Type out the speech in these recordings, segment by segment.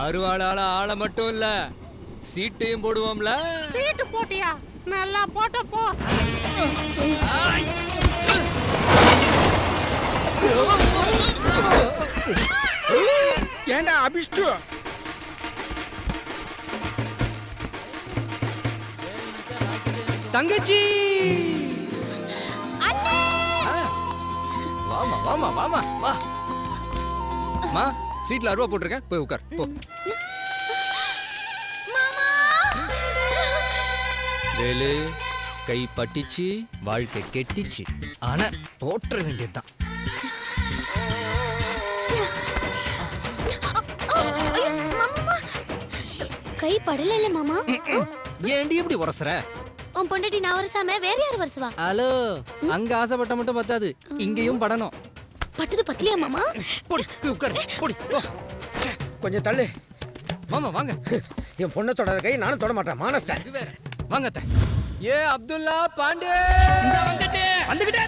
அருவாளால ஆளை மட்டும் இல்ல சீட்டையும் போடுவோம்ல. சீட்டு போட்டியா? நல்லா போட்ட போ. ஏண்டா அபிஷ்டு? தங்கச்சி வாமா வாமா வாமா வா. மா சீட்ல அருவா போட்டிருக்கேன், போய் உட்கார் போ. வேலு கை பட்டிச்சு, வாழ்க்கை கெட்டிச்சு. ஆனா போற்ற வேண்டியதுதான். கை படல இல்ல மாமா. ஏண்டி எப்படி உரசுற? உன் பொண்டாட்டி நான் வரசாம வேற யார் வரசவா? ஹலோ, அங்க ஆசைப்பட்ட மட்டும் பத்தாது, இங்கேயும் படணும். பட்டது பத்தலையா மாமா? போடி போய் உட்காரு, போடி போ. கொஞ்சம் தள்ளு மாமா வாங்க. என் பொண்ணை தொடாத கை நானும் தொட மாட்டேன். மானஸ்த இது வேற. வாங்க அத்தை. ஏ அப்துல்லா பாண்டே, இந்த வந்துட்டே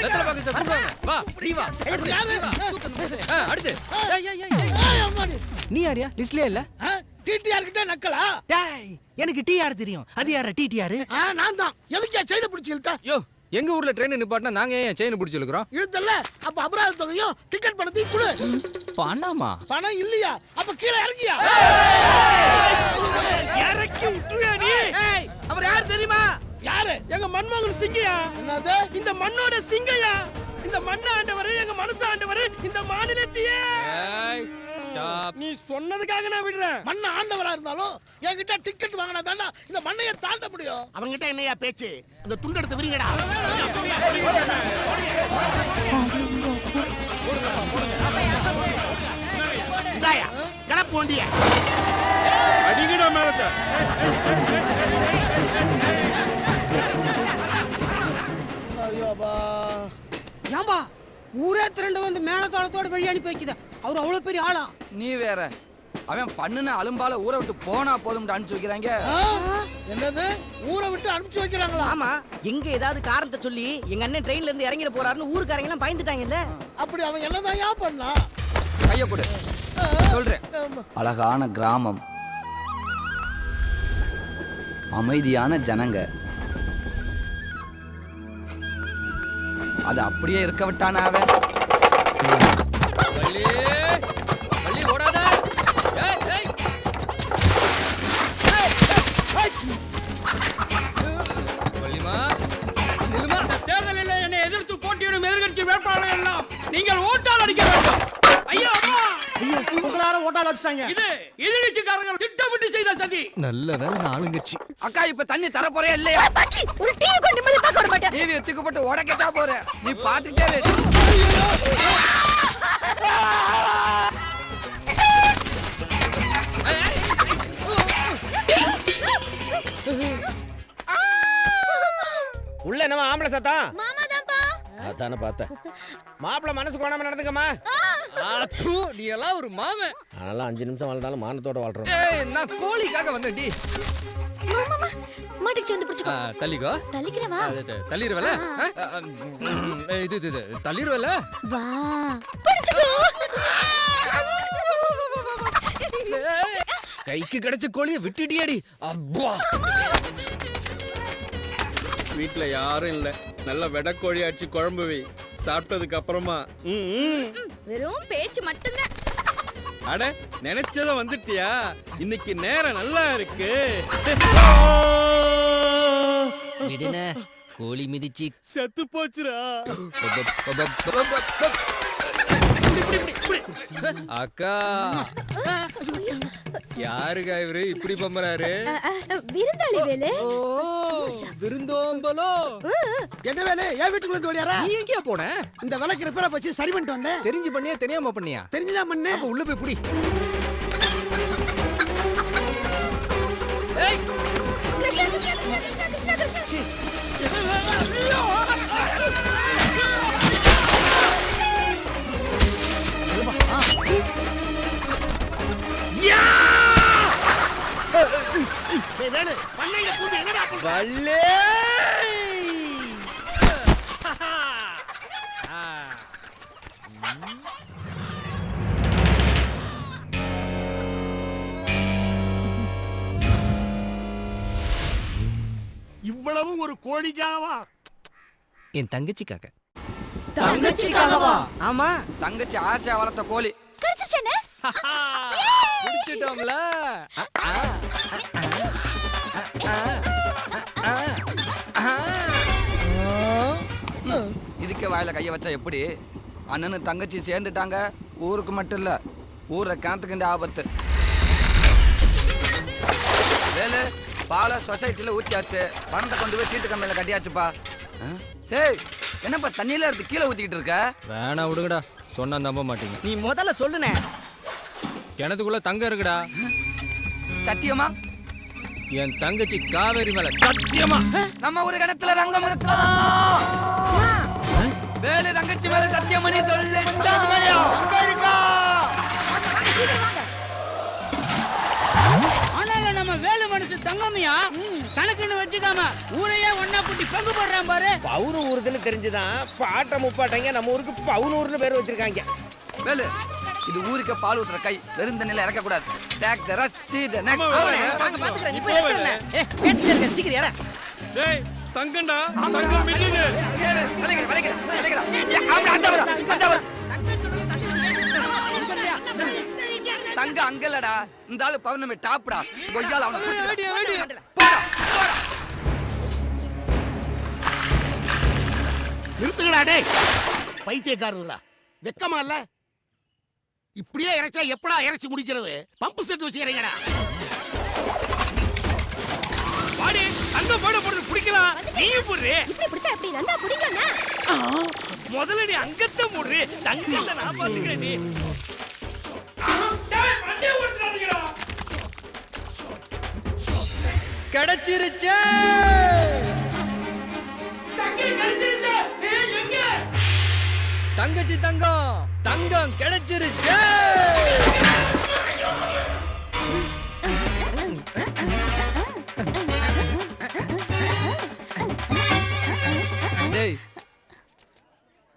வெத்தல பாக்க சொல்லுங்க. வா நீ வா. அடுத்து நீ யாரியா? லிஸ்ட்லயே இல்ல. டிடிஆர் கிட்ட நக்கலா? டேய், எனக்கு டிஆர் தெரியும். அது யாரா டிடிஆர்? நான் தான். எதுக்கு செயினை பிடிச்சி இழுத்தா? யோ, எங்க ஊர்ல ட்ரெயின் நிப்பாட்டினா நாங்க ஏன் செயினை பிடிச்சி இழுக்கிறோம்? இழுத்தல்ல, அப்ப அபராத தொகையும் டிக்கெட் பணத்தையும் கொடு. பணமா? பணம் இல்லையா? அப்ப கீழே இறங்கியா? இறக்கி விட்டுறியா நீ? அவர் யார் தெரியுமா? யாரு? எங்க மன்மோகன் சிங்கையா. என்னது? இந்த மண்ணோட சிங்கையா. இந்த மண்ண ஆண்டவர், எங்க மனசு ஆண்டவர், இந்த மாநிலத்தையே. நீ சொன்னதுக்காக நான் விடுறேன். மண்ண ஆண்டவரா இருந்தாலும் என்கிட்ட டிக்கெட் வாங்கினா தானே இந்த மண்ணையை தாண்ட முடியும். அவங்க கிட்ட என்னையா பேச்சு? அந்த துண்டு எடுத்து விரிங்கடா. இதாயா கிளப்பு வண்டிய அடிங்கடா மேலத்த. ஐயோபா. ஏம்பா ஊரே திரண்டு வந்து மேலத்தாளத்தோட வெளியே அனுப்பி வைக்குது. அவர் அவ்வளவு பெரிய ஆளா? நீ வேற. அவன் பண்ணுன அலும்பால ஊரை விட்டு போனா போதும் அனுப்பிச்சு வைக்கிறாங்க. என்னது? ஊரை விட்டு அனுப்பிச்சு வைக்கிறாங்களா? ஆமா, எங்க ஏதாவது காரணத்தை சொல்லி எங்க அண்ணன் ட்ரெயின்ல இருந்து இறங்கிட போறாருன்னு ஊருக்காரங்க எல்லாம் பயந்துட்டாங்கல்ல. அப்படி அவன் என்னதான் பண்ணா? கைய கொடு சொல்றேன். அழகான கிராமம், அமைதியான ஜனங்க, அது அப்படியே இருக்க விட்டான அவன். ஓடாத. தேர்தலில் என்னை எதிர்த்து போட்டியிடும் எதிர்கட்சி வேட்பாளர்கள் எல்லாம் நீங்கள் ஓட்டால் அடிக்க வேண்டும். ஐயா அம்மா, உங்களார ஓட்டால் அடிச்சாங்க. இது எதிர்கட்சிக்காரங்க திட்டமிட்டு செய்த சதி. நல்ல வேலை ஆளுங்கட்சி. அக்கா இப்ப தண்ணி தர போறே இல்லையா? ஒரு டீ கொண்டு வந்து பார்க்க விட மாட்டேன். டிவி தூக்கப்பட்டு உடக்கத்தா போற. நீ பாத்துட்டே இரு. உள்ள என்னமா ஆம்பளை சத்தம்? மாமா தான்ப்பா. அதானே பார்த்தேன். மாப்பிள்ள மனசு கோணாம நடந்துக்கமா. நீ எல்லாம் ஒரு மாமன். அதெல்லாம் 5 நிமிஷம் வாழ்ந்தாலும் மானத்தோட வாழ்றோம். ஏய், நான் கோழிக்காக வந்தேன் டி. மாமா மாட்டிச்சு வந்து பிடிச்சுக்கோ. தள்ளிக்கோ. தள்ளிக்கிறவா? தள்ளிருவல? இது தள்ளிருவல? வா பிடிச்சுக்கோ. கைக்கு கிடைச்ச கோழியை விட்டுட்டியாடி. அப்பா, வீட்டுல யாரும் இல்ல. நல்ல வெடக்கோழி அடிச்சு குழம்பு வை. சாப்பிட்டதுக்கு அப்புறமா வெறும் பேச்சு மட்டும்தான். அட நினைச்சத வந்துட்டியா? இன்னைக்கு நேரம் நல்லா இருக்கு. விடுன கோழி மிதிச்சு செத்து போச்சுரா. அக்கா, யாருக்கா இவரு இப்படி பம்பறாரு? விருந்தாளி வேலு. விருந்தோம்பலோ. என்ன வேலை? ஏன் வீட்டுக்குள்ள இருந்து ஓடியாரா? நீ எங்கேயா போன? இந்த விளக்கு ரிப்பேர் வச்சு சரி பண்ணிட்டு வந்தேன். தெரிஞ்சு பண்ணியா தெரியாம பண்ணியா? தெரிஞ்சுதான் பண்ணு. அப்ப உள்ள போய் புடி. வல்லே இவ்வளவு ஒரு கோழிக்காவா? என் தங்கச்சிக்காக. தங்கச்சிக்காகவா? ஆமா, தங்கச்சி ஆசையா வளர்த்த கோழி கிடைச்சிச்சேனே. பிடிச்சிட்டோம்ல. இதுக்கே வாயில கைய வச்சா எப்படி? அண்ணனு தங்கச்சி சேர்ந்துட்டாங்க. ஊருக்கு மட்டும் இல்ல, ஊரை கிணத்துக்கு இந்த ஆபத்து. வேலு, பாலை சொசைட்டில ஊத்தியாச்சு. பணத்தை கொண்டு போய் சீட்டு கம்பெனில கட்டியாச்சுப்பா. ஏய், என்னப்பா தண்ணியில எடுத்து கீழே ஊத்திக்கிட்டு இருக்க? வேணா விடுங்கடா, சொன்னா நம்ப மாட்டீங்க. நீ முதல்ல சொல்லுனே. கிணத்துக்குள்ள தங்கம் இருக்குடா. சத்தியமா? என் தங்கச்சி காவேரி மேல சத்தியமா. நம்ம ஒரு கிணத்துல ரங்கம் இருக்கா? வேலு தங்கச்சி மேல சத்தியம் பண்ணி சொல்லு. ஆனால நம்ம வேலு மனசு தங்கமையா கணக்குன்னு வச்சுக்காம ஊரையே ஒன்னா கூட்டி பங்கு போடுறான் பாரு. பவுனு ஊருதுன்னு தெரிஞ்சுதான் பாட்ட முப்பாட்டங்க நம்ம ஊருக்கு பவுனூர்னு பேர் வச்சிருக்காங்க. வேலு, இது ஊருக்கு பால் ஊத்துற கை, வெறும் தண்ணியில இறக்க கூடாது. Take the rest, see the next. பேசிக்கிட்டே இருக்க, சீக்கிரம் ஏற. டேய் தங்கண்டா, தங்கம் மின்னுது. தங்க அங்கலடா, இந்த ஆளு பவுர்ணமி டாப்டா. கொய்யால அவன நிறுத்துங்கடா டேய், பைத்தியக்காரங்களா, வெக்கமா இல்ல? இப்படியே இறைச்சா எப்படா இறைச்சி முடிக்கிறது? பம்பு செட் வச்சுக்கிறீங்கடா. வாடி, அங்க போட போறது பிடிக்கலாம். நீயும் போடுறே. இப்படி பிடிச்சா எப்படி? நல்லா பிடிக்கண்ணா. முதல்ல நீ அங்கத்த போடுறே, தங்கத்தை நான் பாத்துக்கிறேன். நீ கிடைச்சிருச்சே. தங்கச்சி தங்கம், தங்கம் கிடைச்சிருச்சே. டேய்,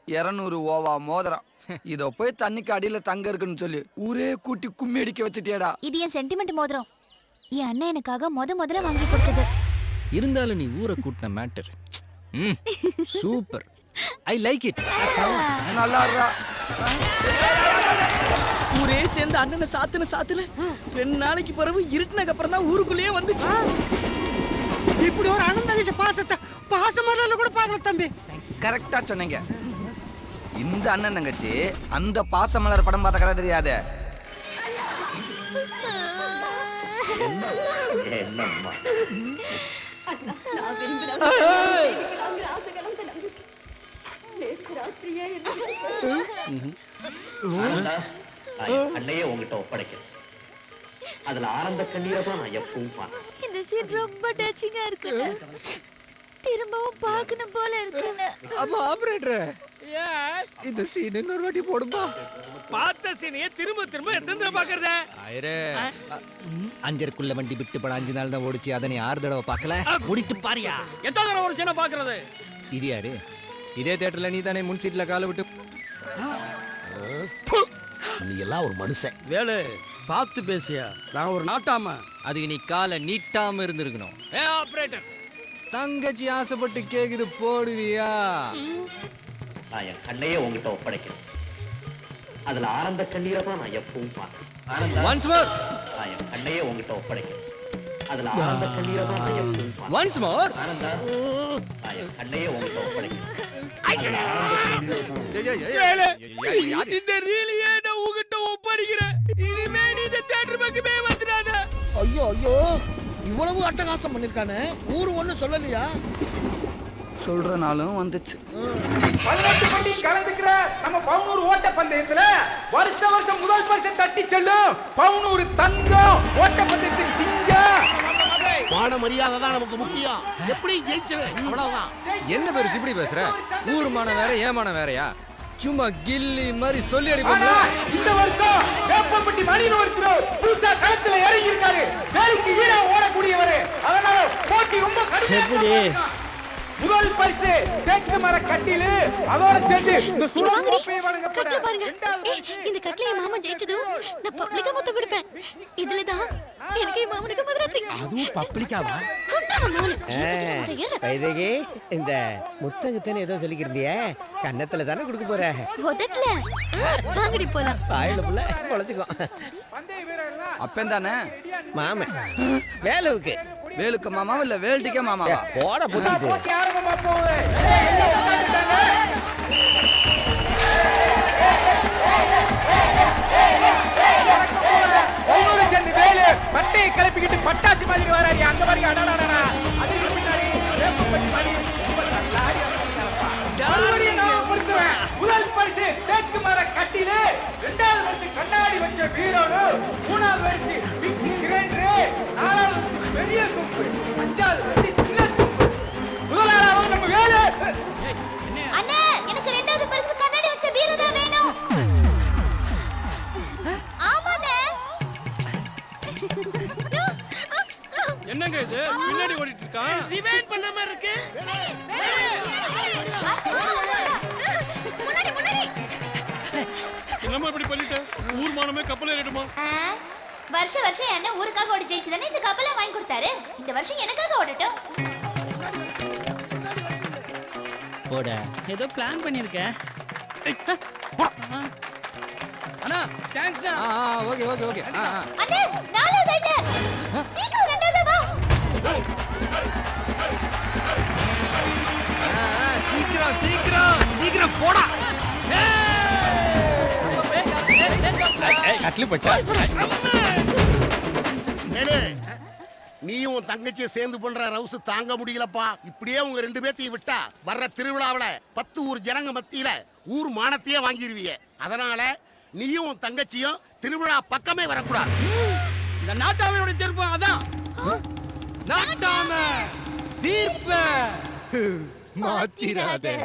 200 ஓவா மோதிரம். இதோ போய் தண்ணிக்கு அடியில தங்க இருக்குன்னு சொல்லி ஊரே கூட்டி கும்மி அடிக்க வச்சுட்டியாடா. இது என் சென்டிமெண்ட் மோதிரம். என் அண்ணன் எனக்காக முதல்ல வாங்கி கொடுத்தது. இருந்தாலும் நீ ஊரை கூட்டின matter super. I like it. நல்லா இருக்கா? ஊரே சேர்ந்து அண்ணனை சாத்துல 2 நாளைக்கு பிறகு இருட்டினக்கு அப்புறம் தான் ஊருக்குள்ளேயே வந்துச்சு. இப்படி ஒரு அண்ணன் தங்கச்சி பாசமரல கூட பார்க்கல தம்பி. கரெக்டா சொன்னீங்க. இந்த அண்ணன் தங்கச்சி அந்த பாசமலர் படம் பார்த்த கதை தெரியாது. அன்னையே உங்ககிட்ட ஒப்படைக்கிறேன். அதுல ஆரம்ப கண்ணீரை தான் நான் எப்பவும் பார்த்தேன். இந்த சீன் ரொம்ப டச்சிங்கா இருக்குங்க. திரும்பவும் பார்க்கணும் போல இருக்குங்க. அப்ப ஆபரேட்டர், இந்த சீன் இன்னொரு வாட்டி போடும்பா. பார்த்த சீனையே திரும்ப திரும்ப எத்தனை தடவை பாக்குறத? ஐரே, அஞ்சருக்குள்ள வண்டி விட்டு படம் 5 நாள் தான் ஓடிச்சு. அதை நீ 6 தடவை பார்க்கல? ஓடிட்டு பாரியா? எத்தனை தடவை ஒரு சீனை பாக்குறது? இது யாரு? இதே தியேட்டர்ல நீ தானே முன் சீட்ல கால விட்டு. நீ எல்லாம் ஒரு மனுஷன். வேலு, பார்த்து பேசியா? நான் ஒரு நாட்டாம. அதுக்கு நீ காலை நீட்டாம இருந்திருக்கணும். ஏ ஆபரேட்டர், தங்கச்சி ஆசைப்பட்டு கேக்குது, போடுவியா? நான் என் கண்ணையே உங்ககிட்ட ஒப்படைக்கிறேன். அதுல ஆனந்த கண்ணீரை தான் நான் எப்பவும் பார்த்தேன். Once more. நான் என் கண்ணையே உங்ககிட்ட ஒப்படைக்கிறேன். அதுல ஆனந்த கண்ணீரை தான் நான் எப்பவும் பார்த்தேன். Once more. ஆனந்தா, நான் என் கண்ணையே உங்ககிட்ட ஒப்படைக்கிறேன். இந்த ரீலியே நான் உங்ககிட்ட ஒப்படைக்கிறேன். இனிமே நீ இந்த தியேட்டர் பக்கமே வந்துடாத. ஐயோ ஐயோ, இவ்வளவு அட்டகாசம் பண்ணிருக்கானே, ஊரு ஒண்ணு சொல்லலையா? சொல்றனாலும் வந்துச்சு. 18 பண்டி கலந்துக்கிற நம்ம பவுனூர் ஓட்ட பந்தயத்துல வருஷம் முதல் பரிசை தட்டி செல்லும் பவுனூர் தங்கம் ஓட்ட பந்தயத்தின் சிங்கம். மான மரியாதை தான் நமக்கு முக்கியம். எப்படி ஜெயிச்சவே அவ்வளவுதான். என்ன பேரு இப்படி பேசுற? ஊர் மானம் வேற, ஏமான வேறயா? சும்மா கில்லி மாதிரி சொல்லி அடிப்பாங்க. இந்த வருஷம் வேப்பம்பட்டி மணின்னு ஒருத்தர் புதுசா களத்துல இறங்கி இருக்காரு. வேலைக்கு ஈடா ஓடக்கூடியவர். அதனால போட்டி ரொம்ப கடுமையா. முதல் பரிசு தேக்கு மர கட்டிலு, அதோட சேர்த்து இந்த சுழல் கோப்பையை வழங்கப்பட. இந்த கட்லைய மாமா ஜெயிச்சதும் நான் பப்ளிக்கா மொத்த கொடுப்பேன். இதுலதான் எனக்கு மாமனுக்கு மதுராத்தி. அதுவும் பப்ளிக்காவா? அவன் மோனு. இதை ஏறு. வைதகி இந்த முத்தகத்தனை ஏதோ சொல்லிக்கிறீங்க கன்னத்துல தானே கொடுக்க போற உதட்டல. வாங்கடி போலாம். வாயில புள்ள பொழைச்சுக்கோ. பந்தய வீரர்கள்லாம் அப்பன் தானே மாமன் வேலுவுக்கு வேலுக்கு மாமாவா இல்ல வேல்டிக்கே மாமாவா போட புடிக்குது. போட்டி ஆரம்பமா போகுது. எல்லாம் உட்கார்ந்துட்டாங்க. ஒவ்வொரு சேர்ந்து வேலு பட்டையை கிளப்பிக்கிட்டு பட்டாசு மாதிரி வராரு. அங்க பாருங்க அடடடடா. அதுக்கு பின்னாடி வேப்பம்பட்டி மணி ரொம்ப நல்லா ஆடி வந்தாருப்பா. மறுபடியும் ஞாபகப்படுத்துவேன். முதல் பரிசு தேக்கு மர கட்டிலு, இரண்டாவது பரிசு கண்ணாடி வச்ச பீரோடு, மூணாவது பரிசு மிக்ஸி கிரைண்டர், நாலாவது பரிசு பெரிய சொம்பு, அஞ்சாவது பரிசு சின்ன சொம்பு. முதலாவது நம்ம வேலு. அண்ணே, எனக்கு ரெண்டாவது பரிசு கண்ணாடி வச்ச பீரோ தான் வேணும். ஆமாண்ணே. என்னங்க இது பின்னாடி ஓடிட்டு இருக்கான்? ரிவைண்ட் பண்ண மாதிரி இருக்கு. முன்னாடி முன்னாடி. என்னம்மா இப்படி பண்ணிட்ட? ஊர் மானமே கப்பல் ஏறிடுமா? வருஷம் வருஷம் என்ன ஊருக்காக ஓடி ஜெயிச்சுதானே இந்த கப்பலை வாங்கி கொடுத்தாரு. இந்த வருஷம் எனக்காக ஓடட்டும். போட ஏதோ பிளான் பண்ணிருக்கேன். அண்ணா தேங்க்ஸ்ண்ணா. Okay okay okay. அண்ணே, நாலாவது ஐட்டம். சீக்கிரம் ரெண்டாவது வா. சீக்கிரம் சீக்கிரம் சீக்கிரம் போடா. கட்லி பச்சா வேலு, நீயும் உன் தங்கச்சியை சேர்ந்து பண்ற ரவுசு தாங்க முடியலப்பா. இப்படியே உங்க ரெண்டு பேர்த்தையும் விட்டா வர்ற திருவிழாவுல 10 ஊர் ஜனங்க மத்தியில ஊர் மானத்தையே வாங்கிடுவீங்க. அதனால நீயும் உன் தங்கச்சியும் திருவிழா பக்கமே வரக்கூடாது. இந்த நாட்டாமையோட தீர்ப்பு அதான். நாட்டாமை தீர்ப்ப மாத்திராதே.